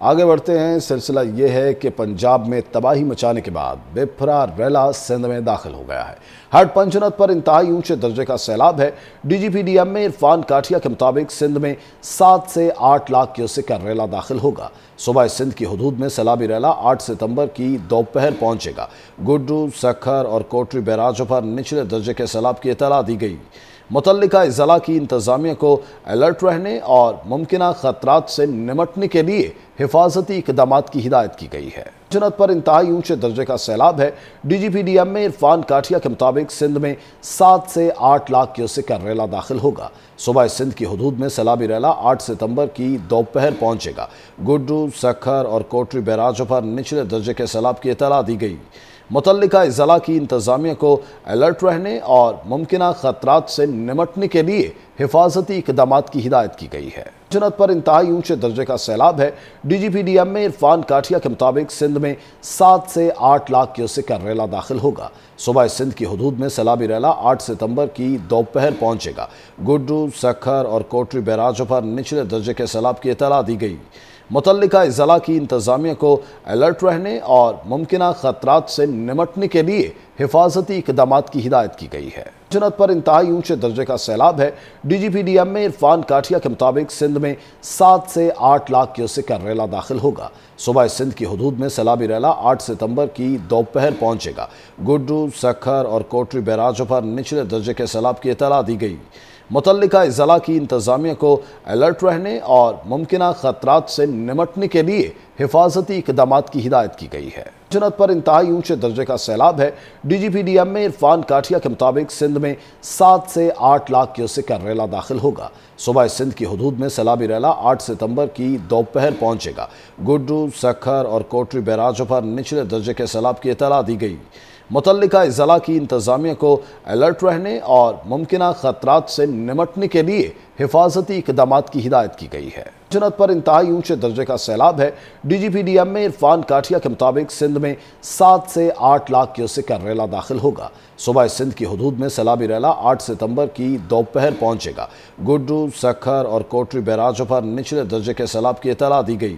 آگے بڑھتے ہیں۔ سلسلہ یہ ہے کہ پنجاب میں تباہی مچانے کے بعد بپھرا ریلا سندھ میں داخل ہو گیا ہے۔ ہٹ پنجنت پر انتہائی اونچے درجے کا سیلاب ہے۔ D G P D M A Irfan Kathia کے مطابق سندھ میں 7 سے 8 لاکھ کیوسک کا ریلا داخل ہوگا۔ صوبہ سندھ کی حدود میں سیلابی ریلا 8 ستمبر کی دوپہر پہنچے گا۔ گڈو، سکھر اور کوٹری بیراجوں پر نچلے درجے کے سیلاب کی اطلاع دی گئی۔ متعلقہ اضلاع کی انتظامیہ کو الرٹ رہنے اور ممکنہ خطرات سے نمٹنے کے لیے حفاظتی اقدامات کی ہدایت کی گئی ہے۔ جنت پر انتہائی اونچے درجے کا سیلاب ہے۔ D G P D M A Irfan Kathia کے مطابق سندھ میں 7 سے 8 لاکھ کیوسک کا ریلا داخل ہوگا۔ صوبہ سندھ کی حدود میں سیلابی ریلا 8 ستمبر کی دوپہر پہنچے گا۔ گڈو، سکھر اور کوٹری بیراجوں پر نچلے درجے کے سیلاب کی اطلاع دی گئی۔ متعلقہ اضلاع کی انتظامیہ کو الرٹ رہنے اور ممکنہ خطرات سے نمٹنے کے لیے حفاظتی اقدامات کی ہدایت کی گئی ہے۔ جنت پر انتہائی اونچے درجے کا سیلاب ہے۔ D G P D M A Irfan Kathia کے مطابق سندھ میں 7 سے 8 لاکھ کیوسک کا ریلا داخل ہوگا۔ صوبہ سندھ کی حدود میں سیلابی ریلا 8 ستمبر کی دوپہر پہنچے گا۔ گڈو، سکھر اور کوٹری بیراجوں پر نچلے درجے کے سیلاب کی اطلاع دی گئی۔ متعلقہ اضلاع کی انتظامیہ کو الرٹ رہنے اور ممکنہ خطرات سے نمٹنے کے لیے حفاظتی اقدامات کی ہدایت کی گئی ہے۔ جنت پر انتہائی اونچے درجے کا سیلاب ہے۔ D G P D M A Irfan Kathia کے مطابق سندھ میں 7 سے 8 لاکھ کیوسک کا ریلا داخل ہوگا۔ صوبہ سندھ کی حدود میں سیلابی ریلا 8 ستمبر کی دوپہر پہنچے گا۔ گڈو، سکھر اور کوٹری بیراجوں پر نچلے درجے کے سیلاب کی اطلاع دی گئی۔ متعلقہ اضلاع کی انتظامیہ کو الرٹ رہنے اور ممکنہ خطرات سے نمٹنے کے لیے حفاظتی اقدامات کی ہدایت کی گئی ہے۔ جنت پر انتہائی اونچے درجے کا سیلاب ہے۔ D G P D M A Irfan Kathia کے مطابق سندھ میں 7 سے 8 لاکھ کیوسک کا ریلا داخل ہوگا۔ صوبہ سندھ کی حدود میں سیلابی ریلا 8 ستمبر کی دوپہر پہنچے گا۔ گڈو، سکھر اور کوٹری بیراجوں پر نچلے درجے کے سیلاب کی اطلاع دی گئی۔ متعلقہ اضلاع کی انتظامیہ کو الرٹ رہنے اور ممکنہ خطرات سے نمٹنے کے لیے حفاظتی اقدامات کی ہدایت کی گئی ہے۔ جنت پر انتہائی اونچے درجے کا سیلاب ہے۔ D G P D M A Irfan Kathia کے مطابق سندھ میں 7 سے 8 لاکھ کیوسک کا ریلا داخل ہوگا۔ صوبہ سندھ کی حدود میں سیلابی ریلا 8 ستمبر کی دوپہر پہنچے گا۔ گڈو، سکھر اور کوٹری بیراجوں پر نچلے درجے کے سیلاب کی اطلاع دی گئی۔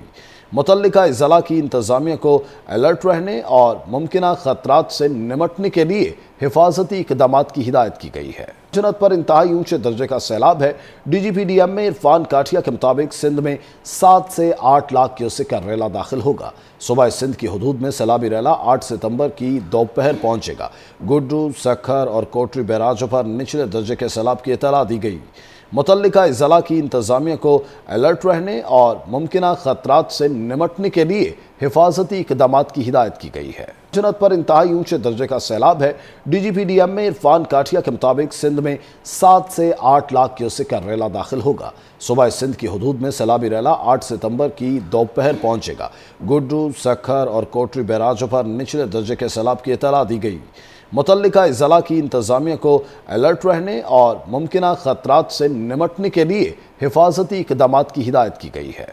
متعلقہ اضلاع کی انتظامیہ کو الرٹ رہنے اور ممکنہ خطرات سے نمٹنے کے لیے حفاظتی اقدامات کی ہدایت کی گئی ہے۔ جنت پر انتہائی اونچے درجے کا سیلاب ہے۔ D G P D M A Irfan Kathia کے مطابق سندھ میں 7 سے 8 لاکھ کیوسک کا ریلا داخل ہوگا۔ صوبہ سندھ کی حدود میں سیلابی ریلا 8 ستمبر کی دوپہر پہنچے گا۔ گڈو، سکھر اور کوٹری بیراجوں پر نچلے درجے کے سیلاب کی اطلاع دی گئی۔ متعلقہ اضلاع کی انتظامیہ کو الرٹ رہنے اور ممکنہ خطرات سے نمٹنے کے لیے حفاظتی اقدامات کی ہدایت کی گئی ہے۔ جنت پر انتہائی اونچے درجے کا سیلاب ہے۔ D G P D M A Irfan Kathia کے مطابق سندھ میں 7 سے 8 لاکھ کیوسک کا ریلا داخل ہوگا۔ صوبہ سندھ کی حدود میں سیلابی ریلا 8 ستمبر کی دوپہر پہنچے گا۔ گڈو، سکھر اور کوٹری بیراجوں پر نچلے درجے کے سیلاب کی اطلاع دی گئی۔ متعلقہ اضلاع کی انتظامیہ کو الرٹ رہنے اور ممکنہ خطرات سے نمٹنے کے لیے حفاظتی اقدامات کی ہدایت کی گئی ہے۔